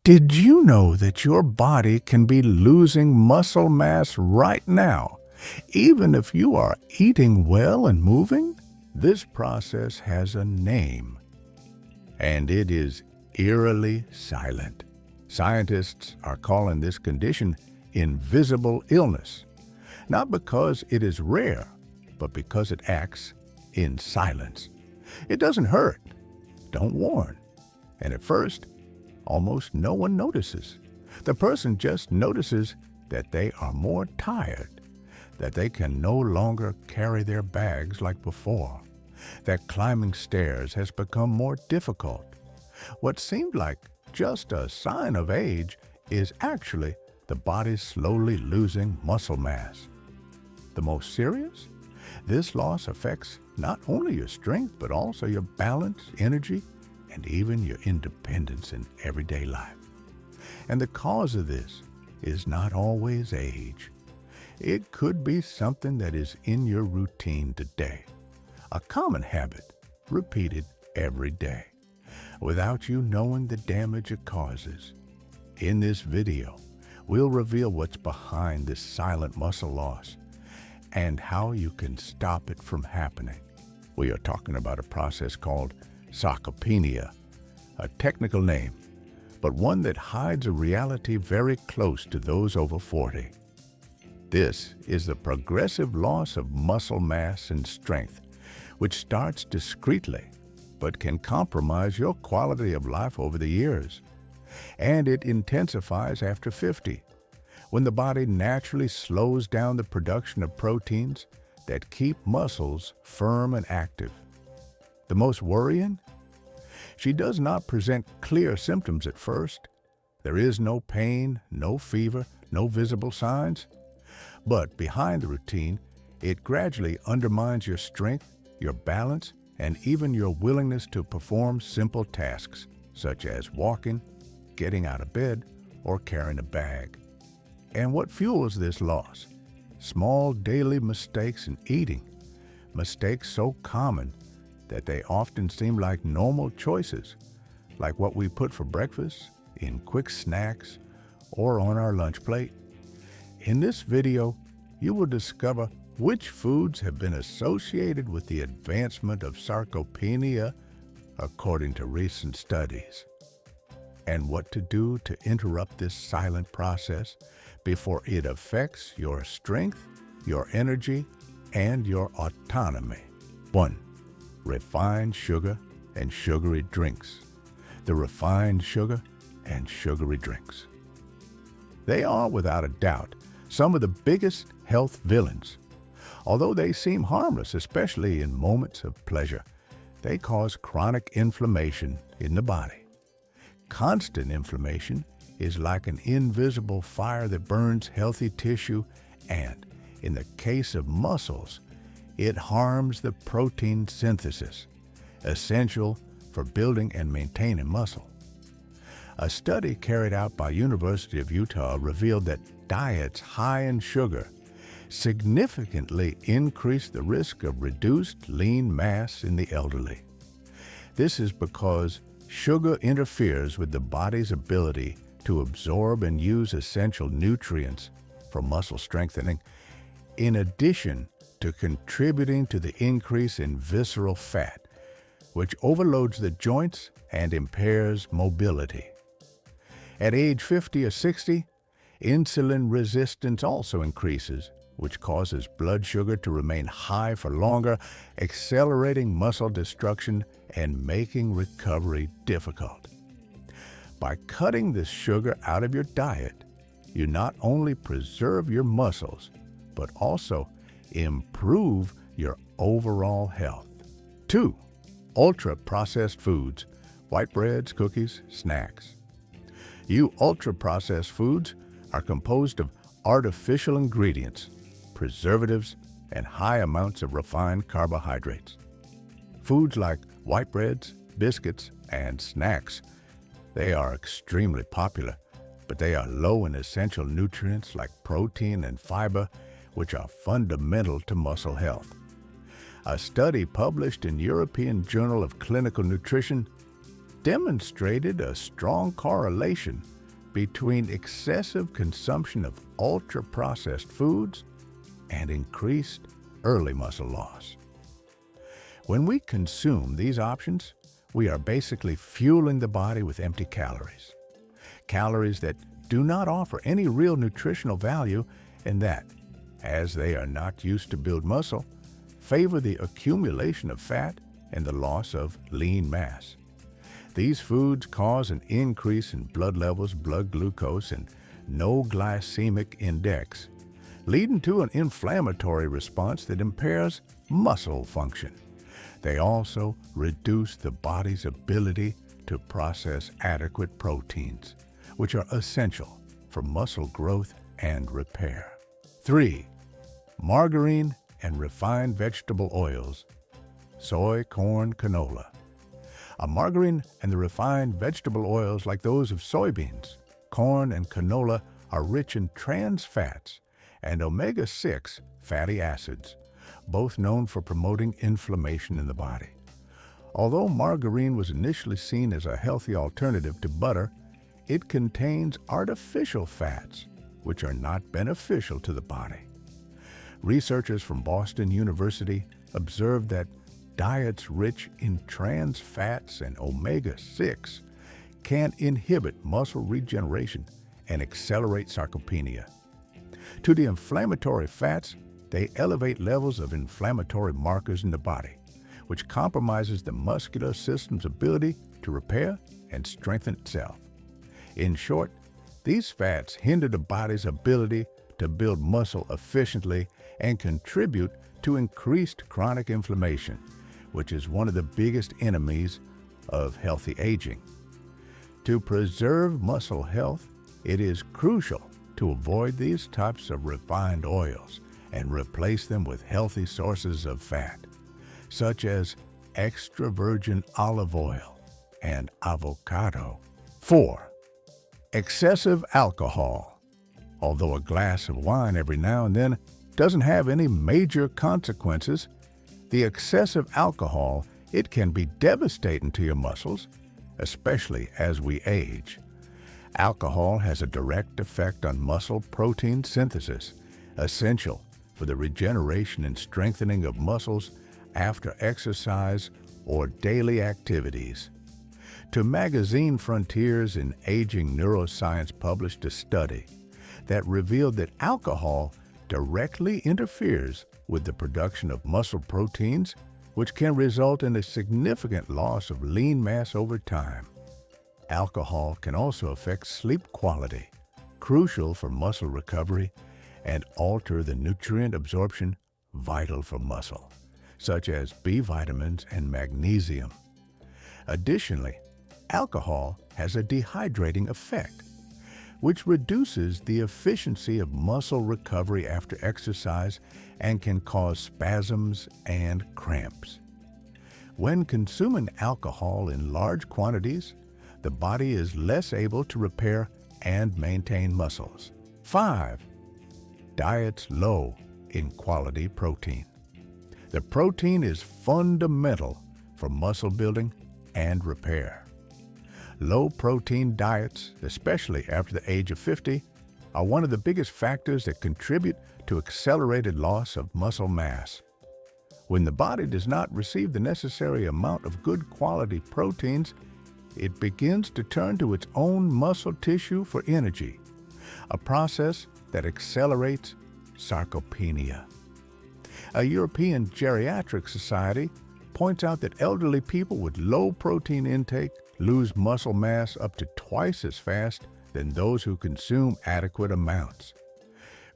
Did you know that your body can be losing muscle mass right now, even if you are eating well and moving? This process has a name, and it is eerily silent. Scientists are calling this condition invisible illness, not because it is rare, but because it acts in silence. It doesn't hurt, don't warn, and at first, almost no one notices. The person just notices that they are more tired, that they can no longer carry their bags like before, that climbing stairs has become more difficult. What seemed like just a sign of age is actually the body slowly losing muscle mass. The most serious? This loss affects not only your strength, but also your balance, energy, and even your independence in everyday life. And the cause of this is not always age. It could be something that is in your routine today, a common habit repeated every day, without you knowing the damage it causes. In this video, we'll reveal what's behind this silent muscle loss and how you can stop it from happening. We are talking about a process called Sarcopenia, a technical name, but one that hides a reality very close to those over 40. This is the progressive loss of muscle mass and strength, which starts discreetly, but can compromise your quality of life over the years. And it intensifies after 50, when the body naturally slows down the production of proteins that keep muscles firm and active. The most worrying? She does not present clear symptoms at first. There is no pain, no fever, no visible signs. But behind the routine, it gradually undermines your strength, your balance, and even your willingness to perform simple tasks, such as walking, getting out of bed, or carrying a bag. And what fuels this loss? Small daily mistakes in eating, mistakes so common that they often seem like normal choices, like what we put for breakfast, in quick snacks, or on our lunch plate. In this video, you will discover which foods have been associated with the advancement of sarcopenia according to recent studies, and what to do to interrupt this silent process before it affects your strength, your energy, and your autonomy. 1. Refined sugar and sugary drinks. The refined sugar and sugary drinks. They are, without a doubt, some of the biggest health villains. Although they seem harmless, especially in moments of pleasure, they cause chronic inflammation in the body. Constant inflammation is like an invisible fire that burns healthy tissue, and, in the case of muscles, it harms the protein synthesis, essential for building and maintaining muscle. A study carried out by University of Utah revealed that diets high in sugar significantly increase the risk of reduced lean mass in the elderly. This is because sugar interferes with the body's ability to absorb and use essential nutrients for muscle strengthening, in addition to contributing to the increase in visceral fat, which overloads the joints and impairs mobility. At age 50 or 60, insulin resistance also increases, which causes blood sugar to remain high for longer, accelerating muscle destruction and making recovery difficult. By cutting this sugar out of your diet, you not only preserve your muscles, but also improve your overall health. 2. Ultra-processed foods, white breads, cookies, snacks. You ultra-processed foods are composed of artificial ingredients, preservatives, and high amounts of refined carbohydrates. Foods like white breads, biscuits, and snacks, they are extremely popular, but they are low in essential nutrients like protein and fiber, which are fundamental to muscle health. A study published in European Journal of Clinical Nutrition demonstrated a strong correlation between excessive consumption of ultra-processed foods and increased early muscle loss. When we consume these options, we are basically fueling the body with empty calories. Calories that do not offer any real nutritional value and that, as they are not used to build muscle, favor the accumulation of fat and the loss of lean mass. These foods cause an increase in blood levels, blood glucose, and no glycemic index, leading to an inflammatory response that impairs muscle function. They also reduce the body's ability to process adequate proteins, which are essential for muscle growth and repair. 3. Margarine and refined vegetable oils, soy, corn, canola. A margarine and the refined vegetable oils like those of soybeans, corn, and canola are rich in trans fats and omega-6 fatty acids, both known for promoting inflammation in the body. Although margarine was initially seen as a healthy alternative to butter, it contains artificial fats, which are not beneficial to the body. Researchers from Boston University observed that diets rich in trans fats and omega-6 can inhibit muscle regeneration and accelerate sarcopenia. To the inflammatory fats, they elevate levels of inflammatory markers in the body, which compromises the muscular system's ability to repair and strengthen itself. In short, these fats hinder the body's ability to build muscle efficiently and contribute to increased chronic inflammation, which is one of the biggest enemies of healthy aging. To preserve muscle health, it is crucial to avoid these types of refined oils and replace them with healthy sources of fat, such as extra virgin olive oil and avocado. 4. Excessive alcohol. Although a glass of wine every now and then doesn't have any major consequences, the excessive alcohol, it can be devastating to your muscles, especially as we age. Alcohol has a direct effect on muscle protein synthesis, essential for the regeneration and strengthening of muscles after exercise or daily activities. To magazine Frontiers in Aging Neuroscience published a study that revealed that alcohol directly interferes with the production of muscle proteins, which can result in a significant loss of lean mass over time. Alcohol can also affect sleep quality, crucial for muscle recovery, and alter the nutrient absorption vital for muscle, such as B vitamins and magnesium. Additionally, alcohol has a dehydrating effect, which reduces the efficiency of muscle recovery after exercise and can cause spasms and cramps. When consuming alcohol in large quantities, the body is less able to repair and maintain muscles. 5. Diets low in quality protein. The protein is fundamental for muscle building and repair. Low-protein diets, especially after the age of 50, are one of the biggest factors that contribute to accelerated loss of muscle mass. When the body does not receive the necessary amount of good quality proteins, it begins to turn to its own muscle tissue for energy, a process that accelerates sarcopenia. A European Geriatric Society points out that elderly people with low protein intake lose muscle mass up to twice as fast than those who consume adequate amounts.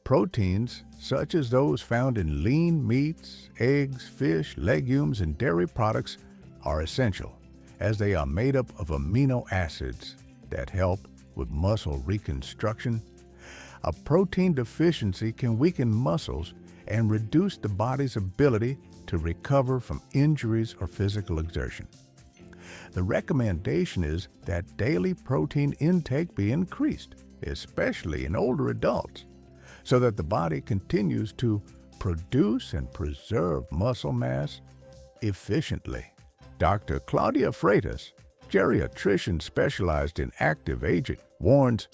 Proteins, such as those found in lean meats, eggs, fish, legumes, and dairy products, are essential, as they are made up of amino acids that help with muscle reconstruction. A protein deficiency can weaken muscles and reduce the body's ability to recover from injuries or physical exertion. The recommendation is that daily protein intake be increased, especially in older adults, so that the body continues to produce and preserve muscle mass efficiently. Dr. Claudia Freitas, geriatrician specialized in active aging, warns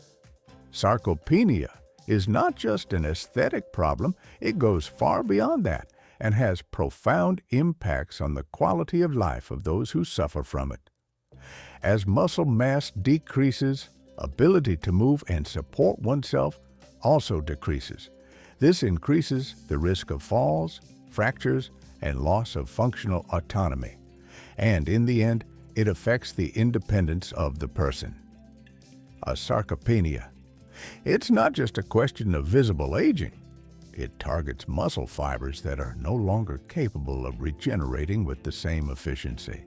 sarcopenia is not just an aesthetic problem, it goes far beyond that and has profound impacts on the quality of life of those who suffer from it. As muscle mass decreases, ability to move and support oneself also decreases. This increases the risk of falls, fractures, and loss of functional autonomy. And in the end, it affects the independence of the person. A sarcopenia. It's not just a question of visible aging. It targets muscle fibers that are no longer capable of regenerating with the same efficiency.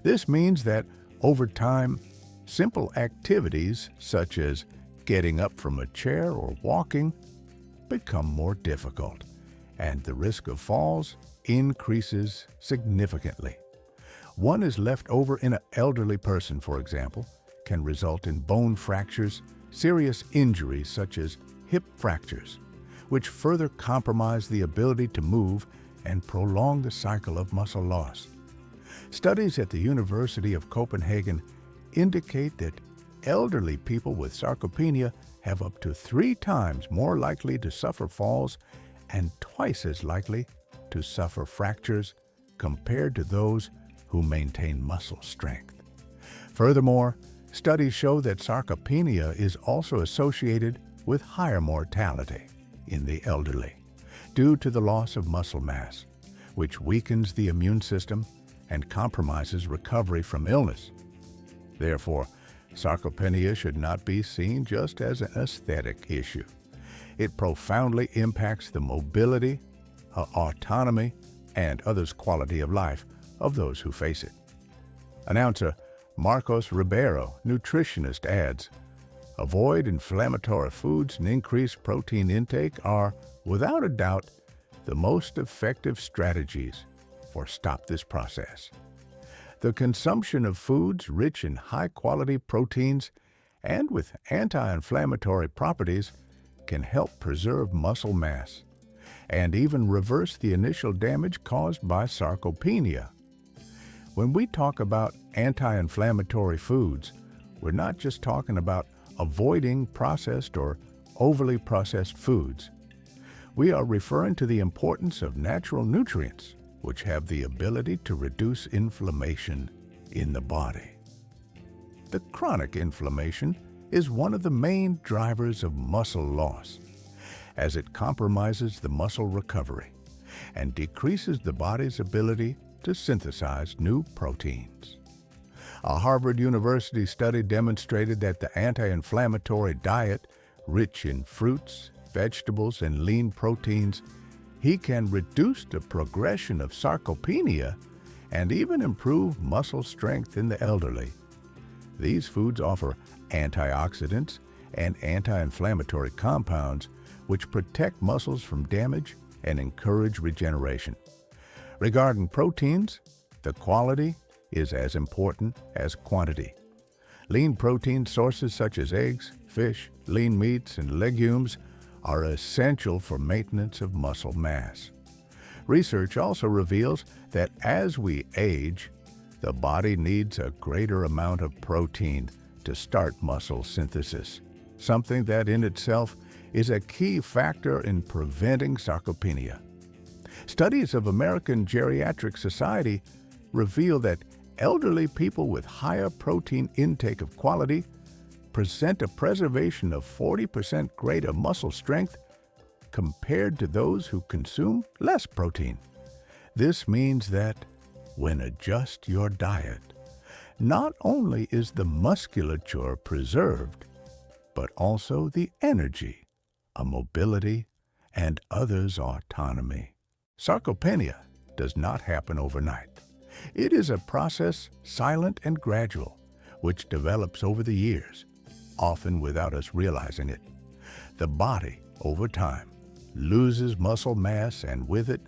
This means that over time, simple activities such as getting up from a chair or walking become more difficult, and the risk of falls increases significantly. One is left over in an elderly person, for example, can result in bone fractures, serious injuries such as hip fractures, which further compromise the ability to move and prolong the cycle of muscle loss. Studies at the University of Copenhagen indicate that elderly people with sarcopenia have up to 3 times more likely to suffer falls and twice as likely to suffer fractures compared to those who maintain muscle strength. Furthermore, studies show that sarcopenia is also associated with higher mortality in the elderly due to the loss of muscle mass, which weakens the immune system and compromises recovery from illness. Therefore, sarcopenia should not be seen just as an aesthetic issue. It profoundly impacts the mobility, autonomy, and others' quality of life of those who face it. Announcer Marcos Ribeiro, nutritionist, adds, avoid inflammatory foods and increase protein intake are, without a doubt, the most effective strategies for stop this process. The consumption of foods rich in high-quality proteins and with anti-inflammatory properties can help preserve muscle mass and even reverse the initial damage caused by sarcopenia. When we talk about anti-inflammatory foods, we're not just talking about avoiding processed or overly processed foods. We are referring to the importance of natural nutrients, which have the ability to reduce inflammation in the body. The chronic inflammation is one of the main drivers of muscle loss, as it compromises the muscle recovery and decreases the body's ability to synthesize new proteins. A Harvard University study demonstrated that the anti-inflammatory diet, rich in fruits, vegetables, and lean proteins, can reduce the progression of sarcopenia and even improve muscle strength in the elderly. These foods offer antioxidants and anti-inflammatory compounds which protect muscles from damage and encourage regeneration. Regarding proteins, the quality is as important as quantity. Lean protein sources such as eggs, fish, lean meats, and legumes are essential for maintenance of muscle mass. Research also reveals that as we age, the body needs a greater amount of protein to start muscle synthesis, something that in itself is a key factor in preventing sarcopenia. Studies of American Geriatric Society reveal that elderly people with higher protein intake of quality present a preservation of 40% greater muscle strength compared to those who consume less protein. This means that when adjust your diet, not only is the musculature preserved, but also the energy, mobility, and others' autonomy. Sarcopenia does not happen overnight. It is a process silent and gradual, which develops over the years, often without us realizing it. The body, over time, loses muscle mass and with it,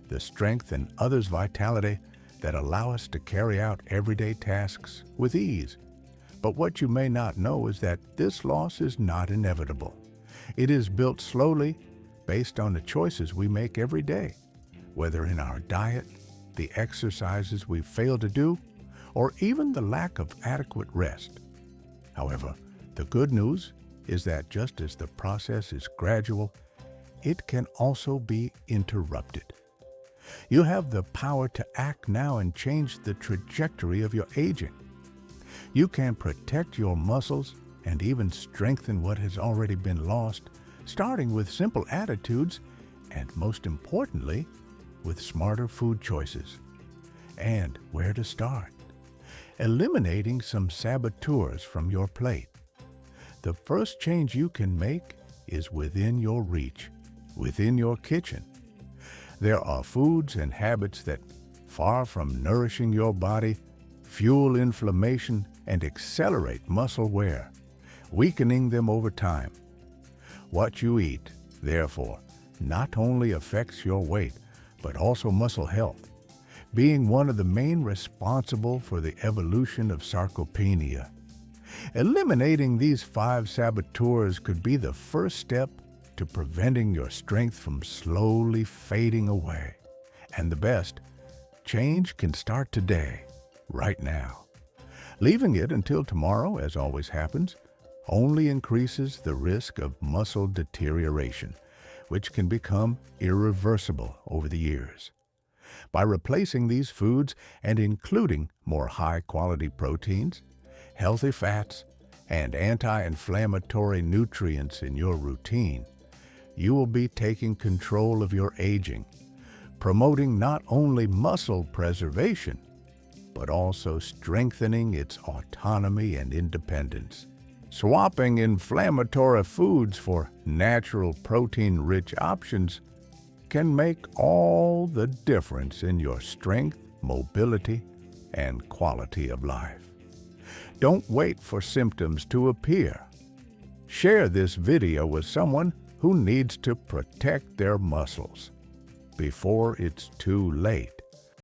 the strength and others' vitality that allow us to carry out everyday tasks with ease. But what you may not know is that this loss is not inevitable. It is built slowly based on the choices we make every day, whether in our diet, the exercises we fail to do, or even the lack of adequate rest. However, The good news is that just as the process is gradual, it can also be interrupted. You have the power to act now and change the trajectory of your aging. You can protect your muscles and even strengthen what has already been lost, starting with simple attitudes and, most importantly, with smarter food choices. And where to start? Eliminating some saboteurs from your plate. The first change you can make is within your reach, within your kitchen. There are foods and habits that, far from nourishing your body, fuel inflammation and accelerate muscle wear, weakening them over time. What you eat, therefore, not only affects your weight, but also muscle health, being one of the main responsible for the evolution of sarcopenia. Eliminating these 5 saboteurs could be the first step to preventing your strength from slowly fading away. And the best, change can start today, right now. Leaving it until tomorrow, as always happens, only increases the risk of muscle deterioration, which can become irreversible over the years. By replacing these foods and including more high-quality proteins, healthy fats, and anti-inflammatory nutrients in your routine, you will be taking control of your aging, promoting not only muscle preservation, but also strengthening its autonomy and independence. Swapping inflammatory foods for natural protein-rich options can make all the difference in your strength, mobility, and quality of life. Don't wait for symptoms to appear. Share this video with someone who needs to protect their muscles before it's too late.